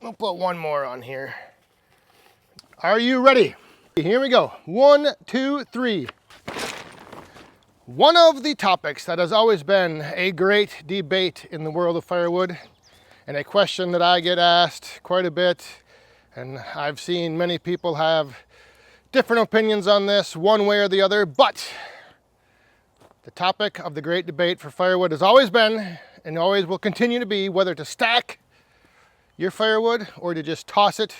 We'll put one more on here. Are you ready? Here we go. 1, 2, 3. One of the topics that has always been a great debate in the world of firewood, and a question that I get asked quite a bit, and I've seen many people have different opinions on this, one way or the other, but the topic of the great debate for firewood has always been, and always will continue to be, whether to stack your firewood or to just toss it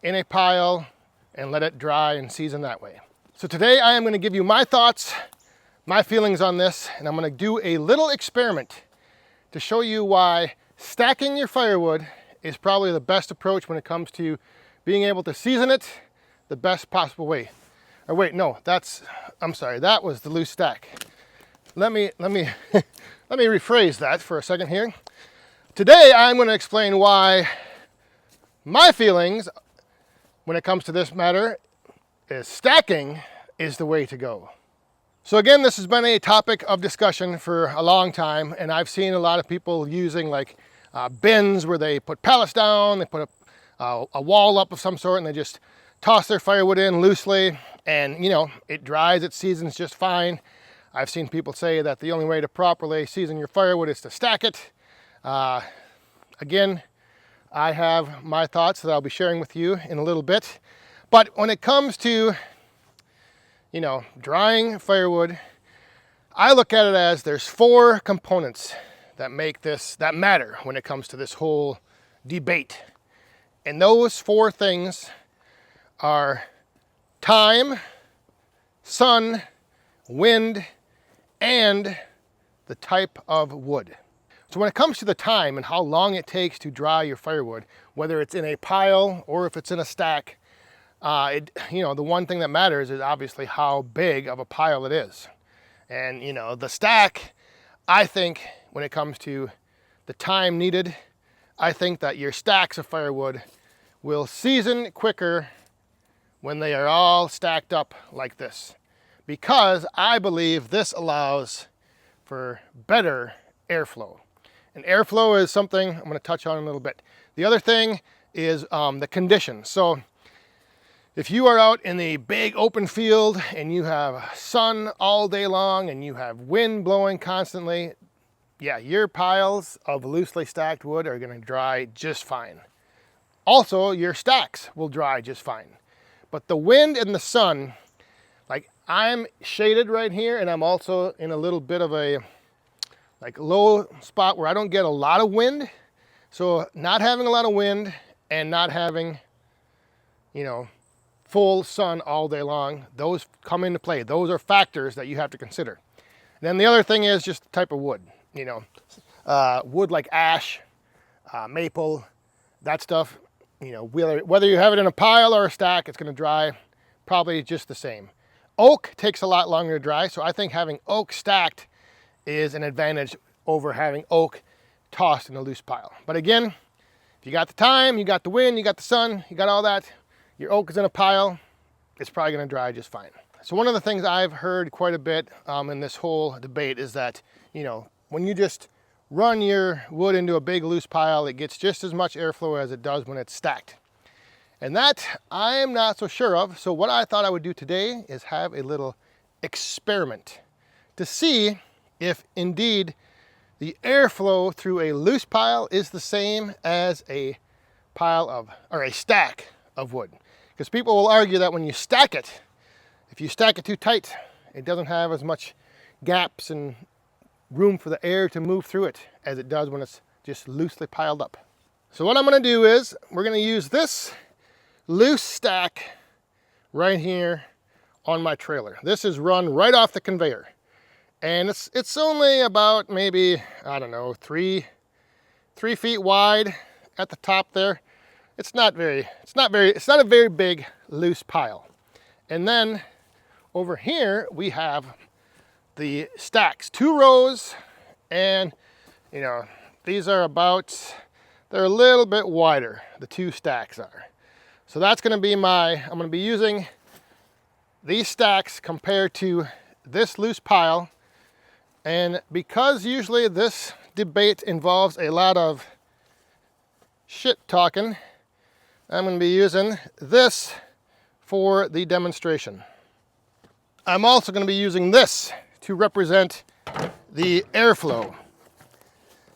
in a pile and let it dry and season that way. So today I am going to give you my thoughts, my feelings on this, and I'm going to do a little experiment to show you why stacking your firewood is probably the best approach when it comes to being able to season it the best possible way. Or wait, no, I'm sorry, that was the loose stack. Let me rephrase that for a second here. Today I'm going to explain why my feelings when it comes to this matter is stacking is the way to go. So again, this has been a topic of discussion for a long time, and I've seen a lot of people using like bins where they put pallets down, they put a wall up of some sort, and they just toss their firewood in loosely, and you know, it dries, it seasons just fine. I've seen people say that the only way to properly season your firewood is to stack it. Again, I have my thoughts that I'll be sharing with you in a little bit. But when it comes to, you know, drying firewood, I look at it as there's 4 components that matter when it comes to this whole debate. And those 4 things are time, sun, wind, and the type of wood. So when it comes to the time and how long it takes to dry your firewood, whether it's in a pile or if it's in a stack, the one thing that matters is obviously how big of a pile it is. And you know, the stack, I think when it comes to the time needed, I think that your stacks of firewood will season quicker when they are all stacked up like this, because I believe this allows for better airflow. And airflow is something I'm going to touch on in a little bit. The other thing is the conditions. So if you are out in the big open field and you have sun all day long and you have wind blowing constantly, yeah, your piles of loosely stacked wood are going to dry just fine. Also, your stacks will dry just fine. But the wind and the sun, like I'm shaded right here, and I'm also in a little bit of a low spot where I don't get a lot of wind. So not having a lot of wind and not having, you know, full sun all day long, those come into play. Those are factors that you have to consider. And then the other thing is just the type of wood, you know, wood like ash, maple, that stuff, you know, whether you have it in a pile or a stack, it's going to dry probably just the same. Oak takes a lot longer to dry, so I think having oak stacked is an advantage over having oak tossed in a loose pile. But again, if you got the time, you got the wind, you got the sun, you got all that, your oak is in a pile, it's probably going to dry just fine. So one of the things I've heard quite a bit in this whole debate is that, you know, when you just run your wood into a big loose pile, it gets just as much airflow as it does when it's stacked. And that I'm not so sure of. So what I thought I would do today is have a little experiment to see if indeed the airflow through a loose pile is the same as a stack of wood. Because people will argue that when you stack it, if you stack it too tight, it doesn't have as much gaps and room for the air to move through it as it does when it's just loosely piled up. So what I'm going to do is we're going to use this loose stack right here on my trailer. This is run right off the conveyor. And it's only about maybe, I don't know, 3 feet wide at the top there. It's not a very big loose pile. And then over here we have the stacks, 2 rows, and you know, these are they're a little bit wider, the 2 stacks are. So that's going to be I'm going to be using these stacks compared to this loose pile. And because usually this debate involves a lot of shit talking, I'm going to be using this for the demonstration. I'm also going to be using this to represent the airflow.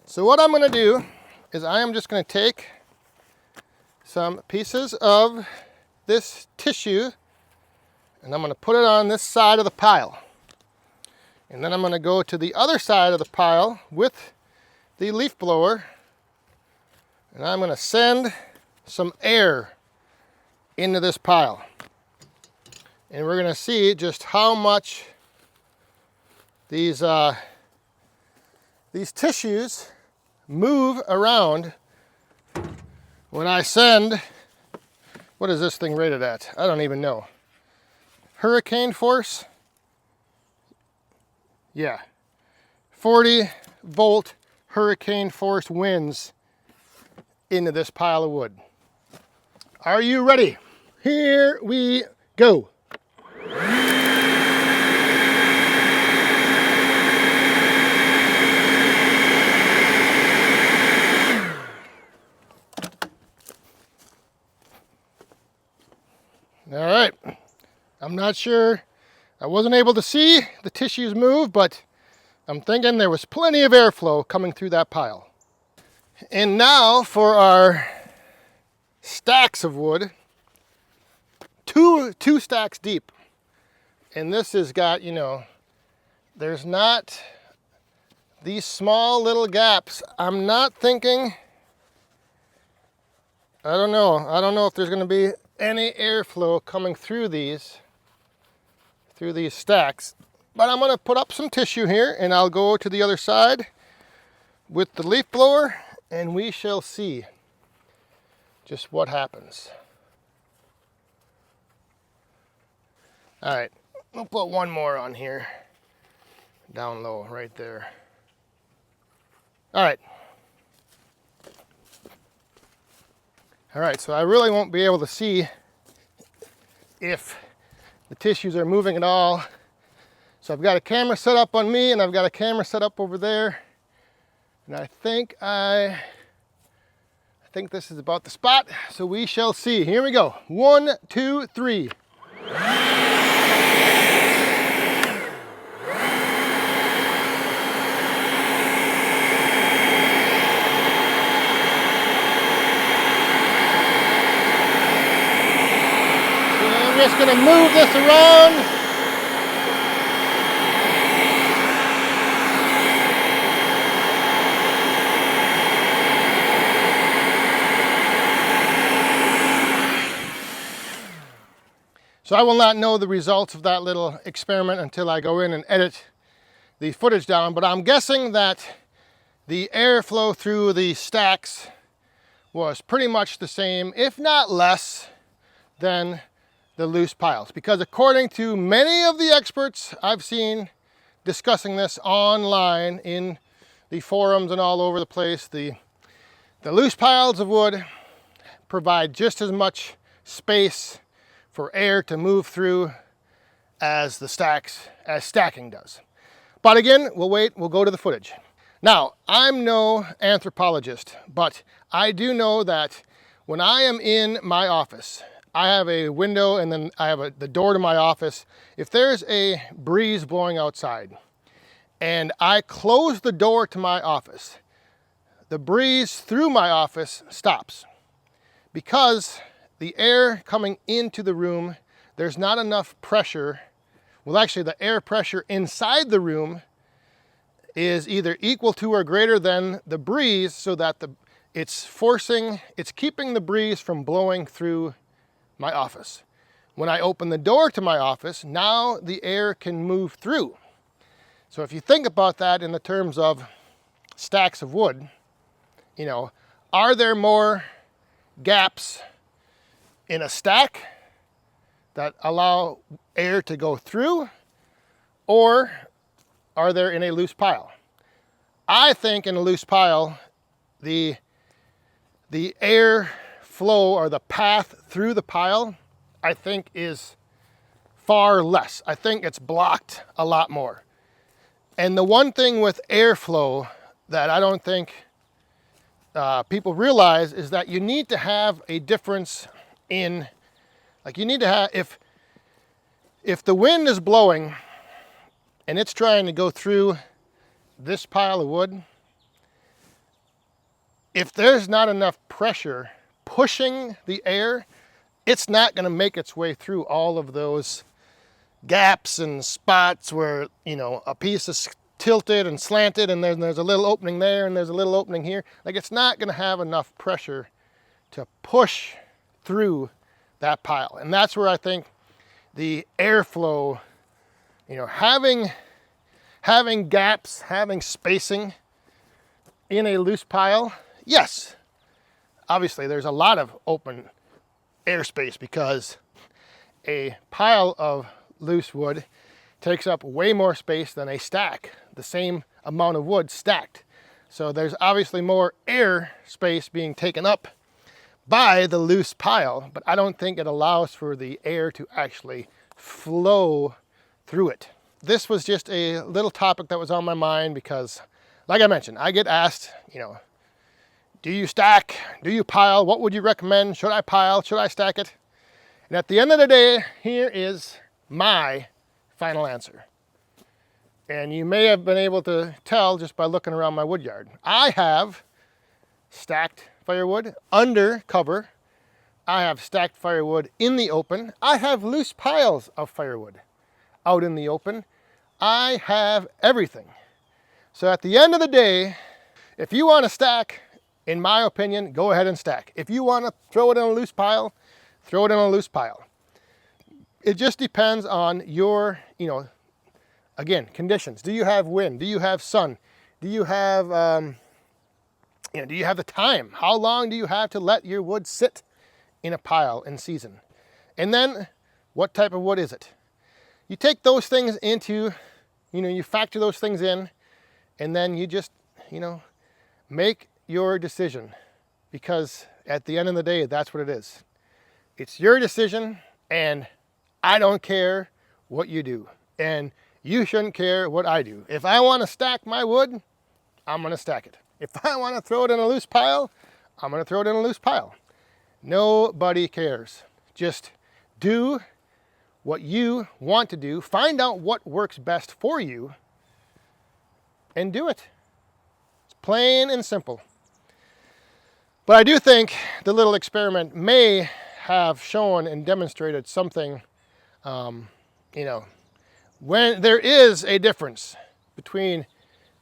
So what I'm going to do is I am just going to take some pieces of this tissue and I'm going to put it on this side of the pile. And then I'm going to go to the other side of the pile with the leaf blower and I'm going to send some air into this pile. And we're going to see just how much these tissues move around when I send, what is this thing rated at? I don't even know. Hurricane force? Yeah. 40 volt hurricane force winds into this pile of wood. Are you ready? Here we go. All right, I'm not sure, I wasn't able to see the tissues move, but I'm thinking there was plenty of airflow coming through that pile. And now for our stacks of wood, two stacks deep. And this has got, you know, there's not these small little gaps. I'm not thinking, I don't know if there's going to be any airflow coming through these stacks. But I'm going to put up some tissue here and I'll go to the other side with the leaf blower and we shall see just what happens. All right, we'll put one more on here, down low, right there. All right. All right, so I really won't be able to see if the tissues are moving at all. So I've got a camera set up on me and I've got a camera set up over there. And I think this is about the spot. So we shall see. Here we go. 1, 2, 3. I'm just going to move this around. So I will not know the results of that little experiment until I go in and edit the footage down, but I'm guessing that the airflow through the stacks was pretty much the same, if not less, than the loose piles. Because according to many of the experts I've seen discussing this online in the forums and all over the place, the loose piles of wood provide just as much space for air to move through as stacking does. But again, we'll wait, we'll go to the footage. Now, I'm no anthropologist, but I do know that when I am in my office, I have a window and then I have the door to my office. If there's a breeze blowing outside and I close the door to my office, the breeze through my office stops because the air coming into the room, there's not enough pressure. Well, actually, the air pressure inside the room is either equal to or greater than the breeze, so that it's keeping the breeze from blowing through my office. When I open the door to my office, now the air can move through. So if you think about that in the terms of stacks of wood, you know, are there more gaps in a stack that allow air to go through, or are there in a loose pile? I think in a loose pile, the air flow or the path through the pile, I think is far less. I think it's blocked a lot more. And the one thing with airflow that I don't think people realize is that you need to have a difference in, like you need to have, if the wind is blowing and it's trying to go through this pile of wood, if there's not enough pressure pushing the air, it's not going to make its way through all of those gaps and spots where, you know, a piece is tilted and slanted and there's a little opening there and there's a little opening here. Like, it's not going to have enough pressure to push through that pile. And that's where I think the airflow, you know, having gaps, having spacing in a loose pile, yes, obviously there's a lot of open airspace because a pile of loose wood takes up way more space than a stack, the same amount of wood stacked. So there's obviously more air space being taken up by the loose pile, but I don't think it allows for the air to actually flow through it. This was just a little topic that was on my mind because, like I mentioned, I get asked, you know, do you stack? Do you pile? What would you recommend? Should I pile? Should I stack it? And at the end of the day, here is my final answer. And you may have been able to tell just by looking around my wood yard. I have stacked firewood under cover. I have stacked firewood in the open. I have loose piles of firewood out in the open. I have everything. So at the end of the day, if you want to stack, in my opinion, go ahead and stack. If you want to throw it in a loose pile, throw it in a loose pile. It just depends on your, you know, again, conditions. Do you have wind? Do you have sun? Do you have, you know, do you have the time? How long do you have to let your wood sit in a pile in season? And then, what type of wood is it? You take those things into, you know, you factor those things in, and then you just, you know, make your decision, because at the end of the day, that's what it is. It's your decision, and I don't care what you do, and you shouldn't care what I do. If I want to stack my wood, I'm going to stack it. If I want to throw it in a loose pile, I'm going to throw it in a loose pile. Nobody cares. Just do what you want to do. Find out what works best for you and do it. It's plain and simple. But I do think the little experiment may have shown and demonstrated something, you know, when there is a difference between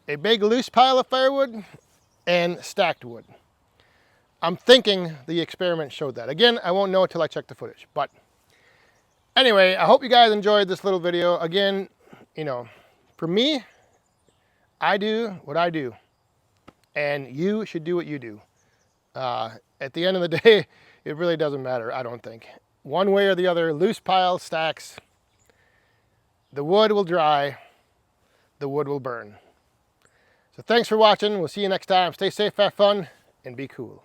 a big loose pile of firewood and stacked wood. I'm thinking the experiment showed that. Again, I won't know until I check the footage. But anyway, I hope you guys enjoyed this little video. Again, you know, for me, I do what I do, and you should do what you do. At the end of the day, it really doesn't matter, I don't think. One way or the other, loose pile, stacks, the wood will dry, the wood will burn. So thanks for watching. We'll see you next time. Stay safe, have fun, and be cool.